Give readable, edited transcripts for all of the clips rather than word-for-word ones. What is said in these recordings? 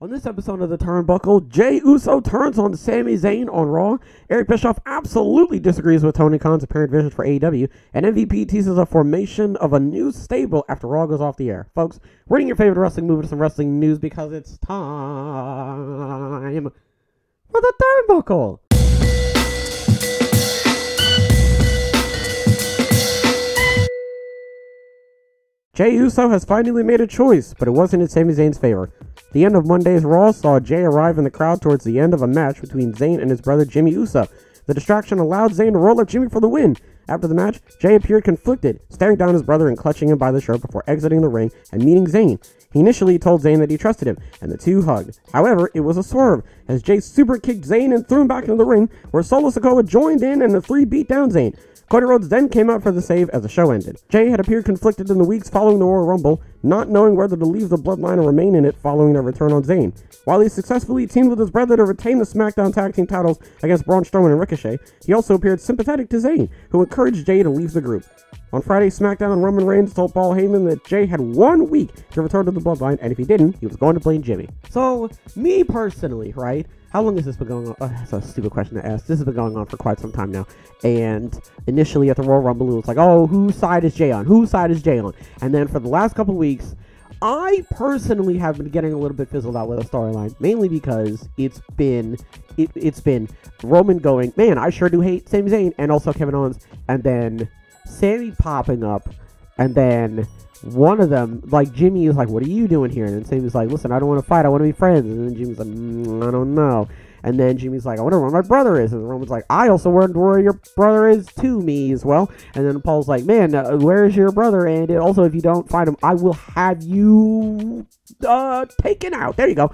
On this episode of the Turnbuckle, Jey Uso turns on Sami Zayn on Raw. Eric Bischoff absolutely disagrees with Tony Khan's apparent vision for AEW. And MVP teases a formation of a new stable after Raw goes off the air. Folks, reading your favorite wrestling movie to some wrestling news because it's time for the Turnbuckle. Jey Uso has finally made a choice, but it wasn't in Sami Zayn's favor. The end of Monday's Raw saw Jey arrive in the crowd towards the end of a match between Zayn and his brother Jimmy Uso. The distraction allowed Zayn to roll up Jimmy for the win. After the match, Jey appeared conflicted, staring down his brother and clutching him by the shirt before exiting the ring and meeting Zayn. He initially told Zayn that he trusted him, and the two hugged. However, it was a swerve, as Jey super kicked Zayn and threw him back into the ring, where Solo Sikoa joined in and the three beat down Zayn. Cody Rhodes then came out for the save as the show ended. Jey had appeared conflicted in the weeks following the Royal Rumble, not knowing whether to leave the bloodline or remain in it following their return on Zayn. While he successfully teamed with his brother to retain the SmackDown Tag Team titles against Braun Strowman and Ricochet, he also appeared sympathetic to Zayn, who encouraged Jey to leave the group. On Friday's SmackDown, Roman Reigns told Paul Heyman that Jey had 1 week to return to the bloodline, and if he didn't, he was going to blame Jimmy. So, me personally, right? How long has this been going on? Oh, that's a stupid question to ask. This has been going on for quite some time now. And initially at the Royal Rumble, it was like, oh, whose side is Jey on? Whose side is Jey on? And then for the last couple weeks, I personally have been getting a little bit fizzled out with the storyline, mainly because it's been Roman going, man, I sure do hate Sami Zayn, and also Kevin Owens, and then Sammy popping up, and then one of them, like Jimmy, is like, what are you doing here? And then Sammy's like, listen, I don't want to fight, I want to be friends. And then Jimmy's like, I don't know. And then Jimmy's like, I wonder where my brother is. And Roman's like, I also wonder where your brother is too, me as well. And then Paul's like, man, where is your brother? And also, if you don't find him, I will have you taken out. There you go.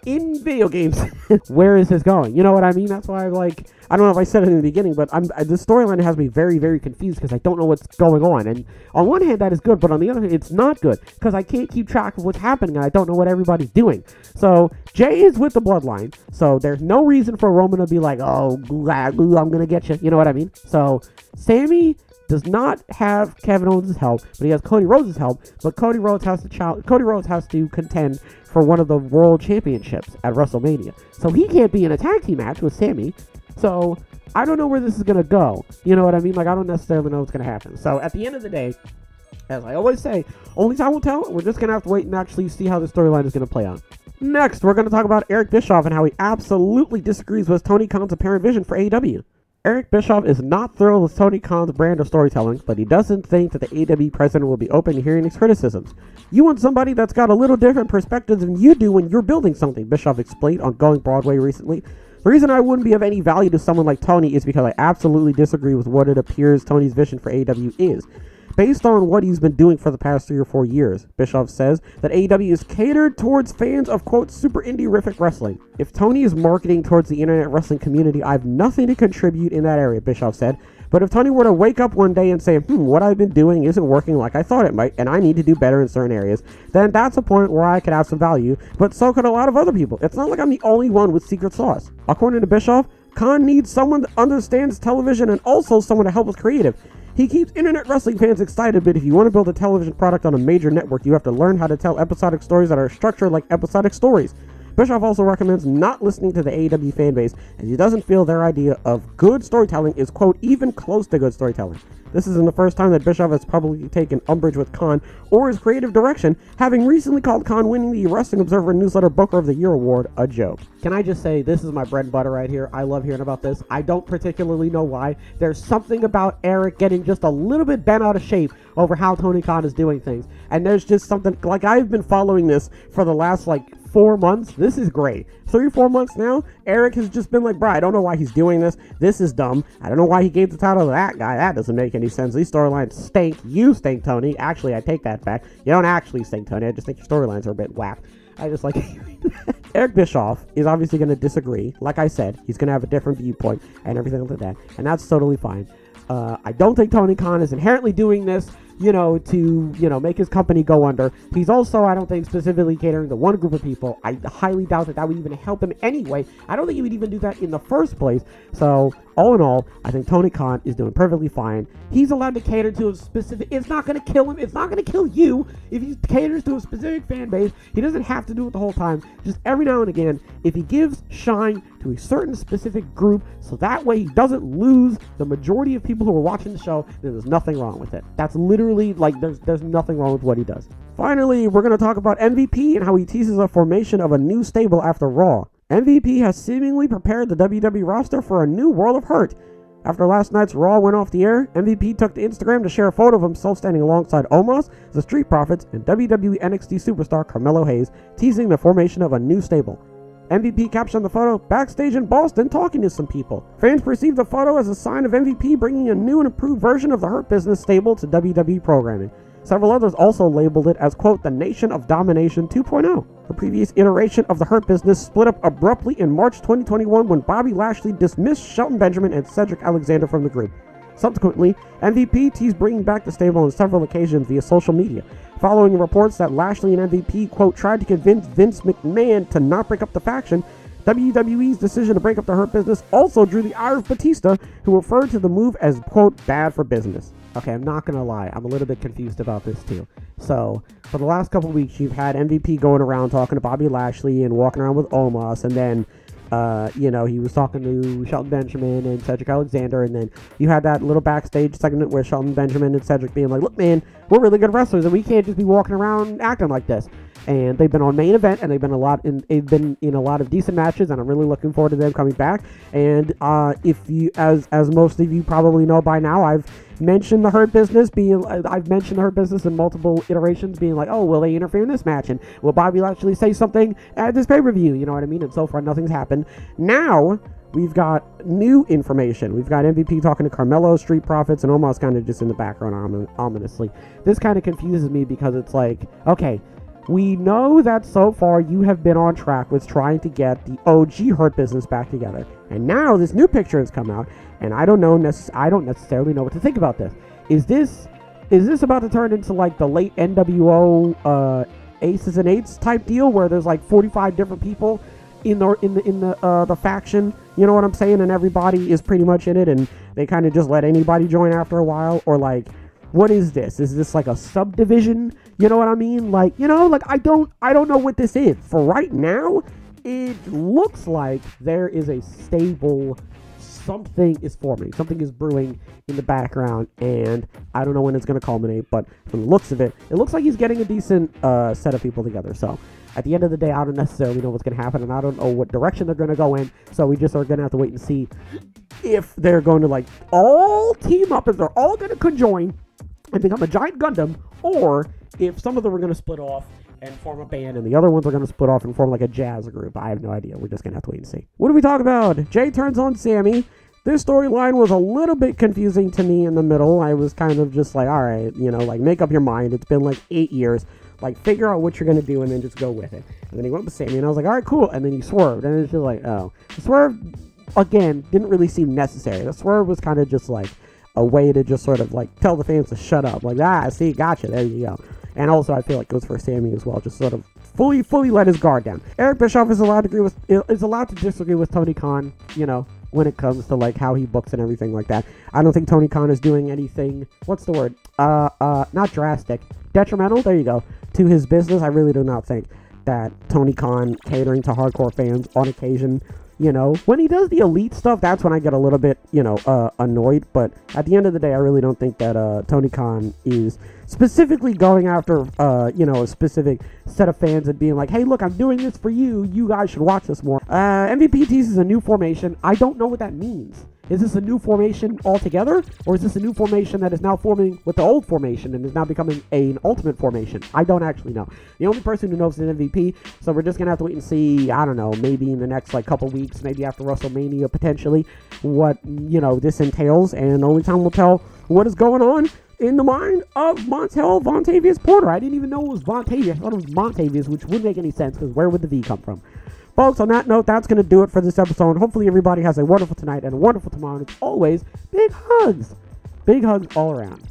In video games. Where is this going? You know what I mean? That's why I don't know if I said it in the beginning, but the storyline has me very, very confused because I don't know what's going on. And on one hand, that is good, but on the other hand, it's not good because I can't keep track of what's happening and I don't know what everybody's doing. So Jey is with the bloodline, so there's no reason for Roman to be like, oh, I'm gonna get you. You know what I mean? So Sammy does not have Kevin Owens' help, but he has Cody Rhodes' help. But Cody Rhodes has to contend for one of the world championships at WrestleMania. So he can't be in a tag team match with Sammy. So I don't know where this is going to go. You know what I mean? Like, I don't necessarily know what's going to happen. So at the end of the day, as I always say, only time will tell. We're just going to have to wait and actually see how the storyline is going to play out. Next, we're going to talk about Eric Bischoff and how he absolutely disagrees with Tony Khan's apparent vision for AEW. Eric Bischoff is not thrilled with Tony Khan's brand of storytelling, but he doesn't think that the AEW president will be open to hearing his criticisms. You want somebody that's got a little different perspective than you do when you're building something, Bischoff explained on Going Broadway recently. The reason I wouldn't be of any value to someone like Tony is because I absolutely disagree with what it appears Tony's vision for AEW is. Based on what he's been doing for the past 3 or 4 years, Bischoff says that AEW is catered towards fans of, quote, super indie-rific wrestling. If Tony is marketing towards the internet wrestling community, I have nothing to contribute in that area, Bischoff said. But if Tony were to wake up one day and say, what I've been doing isn't working like I thought it might, and I need to do better in certain areas, then that's a point where I could have some value, but so could a lot of other people. It's not like I'm the only one with secret sauce. According to Bischoff, Khan needs someone that understands television and also someone to help with creative. He keeps internet wrestling fans excited, but if you want to build a television product on a major network, you have to learn how to tell episodic stories that are structured like episodic stories. Bischoff also recommends not listening to the AEW fanbase, as he doesn't feel their idea of good storytelling is, quote, even close to good storytelling. This isn't the first time that Bischoff has publicly taken umbrage with Khan or his creative direction, having recently called Khan winning the Wrestling Observer Newsletter Booker of the Year award a joke. Can I just say, this is my bread and butter right here. I love hearing about this. I don't particularly know why. There's something about Eric getting just a little bit bent out of shape over how Tony Khan is doing things. And there's just something, like, I've been following this for the last, 4 months. This is great. 3 or 4 months now, Eric has just been like, bro, I don't know why he's doing this. This is dumb. I don't know why he gave the title to that guy. That doesn't make any sense. These storylines stink. You stink, Tony. Actually, I take that back. You don't actually stink, Tony. I just think your storylines are a bit whack. I just like Eric Bischoff is obviously going to disagree. Like I said, he's going to have a different viewpoint and everything like that. And that's totally fine. I don't think Tony Khan is inherently doing this to make his company go under. He's also, I don't think, specifically catering to one group of people. I highly doubt that would even help him anyway. I don't think he would even do that in the first place. So, all in all, I think Tony Khan is doing perfectly fine. He's allowed to cater to a specific... It's not going to kill him. It's not going to kill you if he caters to a specific fan base. He doesn't have to do it the whole time. Just every now and again, if he gives shine to a certain specific group, so that way he doesn't lose the majority of people who are watching the show, then there's nothing wrong with it. That's literally, like, there's nothing wrong with what he does. Finally, we're going to talk about MVP and how he teases a formation of a new stable after Raw. MVP has seemingly prepared the WWE roster for a new World of Hurt. After last night's Raw went off the air, MVP took to Instagram to share a photo of himself standing alongside Omos, the Street Profits, and WWE NXT superstar Carmelo Hayes, teasing the formation of a new stable. MVP captioned the photo backstage in Boston talking to some people. Fans perceived the photo as a sign of MVP bringing a new and improved version of the Hurt Business stable to WWE programming. Several others also labeled it as, quote, the Nation of Domination 2.0. The previous iteration of the Hurt Business split up abruptly in March 2021 when Bobby Lashley dismissed Shelton Benjamin and Cedric Alexander from the group. Subsequently, MVP teased bringing back the stable on several occasions via social media, following reports that Lashley and MVP, quote, tried to convince Vince McMahon to not break up the faction. WWE's decision to break up the Hurt Business also drew the ire of Batista, who referred to the move as, quote, bad for business. Okay, I'm not gonna lie, I'm a little bit confused about this too. So, for the last couple weeks, you've had MVP going around talking to Bobby Lashley and walking around with Omos, and then, he was talking to Shelton Benjamin and Cedric Alexander, and then you had that little backstage segment where Shelton Benjamin and Cedric being like, look, man, we're really good wrestlers, and we can't just be walking around acting like this. And they've been on main event, and they've been in a lot of decent matches, and I'm really looking forward to them coming back. And if you, as most of you probably know by now, I've mentioned the Hurt Business in multiple iterations, being like, oh, will they interfere in this match? And will Bobby Lashley say something at this pay-per-view? You know what I mean? And so far, nothing's happened. Now, we've got new information. We've got MVP talking to Carmelo, Street Profits, and Omos kind of just in the background, ominously. This kind of confuses me because it's like, okay, we know that so far you have been on track with trying to get the OG Hurt Business back together. And now this new picture has come out, and I don't necessarily know what to think about this. Is this about to turn into like the late NWO Aces and Eights type deal where there's like 45 different people in the faction, you know what I'm saying, and everybody is pretty much in it, and they kind of just let anybody join after a while? Or like, what is this? Is this like a subdivision? You know what I mean? Like, I don't know what this is. For right now, it looks like there is a stable, something is forming, something is brewing in the background, and I don't know when it's going to culminate, but from the looks of it, it looks like he's getting a decent set of people together. So at the end of the day, I don't necessarily know what's going to happen, and I don't know what direction they're going to go in, so we just are going to have to wait and see if they're going to like all team up, if they're all going to conjoin and become a giant Gundam, or if some of them are going to split off and form a band, and the other ones are going to split off and form like a jazz group. I have no idea. We're just going to have to wait and see. What do we talk about? Jay turns on Sammy. This storyline was a little bit confusing to me in the middle. I was kind of just like, all right, like, make up your mind. It's been like 8 years. Like, figure out what you're going to do and then just go with it. And then he went with Sammy, and I was like, all right, cool. And then he swerved, and it's just like, oh. The swerve, again, didn't really seem necessary. The swerve was kind of just like a way to just sort of like tell the fans to shut up. Like, see, gotcha, there you go. And also, I feel like it goes for Sammy as well. Just sort of fully let his guard down. Eric Bischoff is allowed to disagree with Tony Khan, when it comes to like how he books and everything like that. I don't think Tony Khan is doing anything, what's the word? Not drastic. Detrimental, there you go, to his business. I really do not think that Tony Khan catering to hardcore fans on occasion, when he does the elite stuff, that's when I get a little bit, annoyed. But at the end of the day, I really don't think that Tony Khan is specifically going after, a specific set of fans and being like, hey, look, I'm doing this for you. You guys should watch this more. MVP teases a new formation. I don't know what that means. Is this a new formation altogether? Or is this a new formation that is now forming with the old formation and is now becoming an ultimate formation? I don't actually know. The only person who knows is an MVP, so we're just going to have to wait and see, I don't know, maybe in the next like couple weeks, maybe after WrestleMania potentially, what, this entails, and only time will tell what is going on in the mind of Montel Vontavious Porter. I didn't even know it was Vontavious. I thought it was Montavious, which wouldn't make any sense because where would the V come from? Folks, on that note, that's going to do it for this episode. Hopefully everybody has a wonderful tonight and a wonderful tomorrow. And as always, big hugs. Big hugs all around.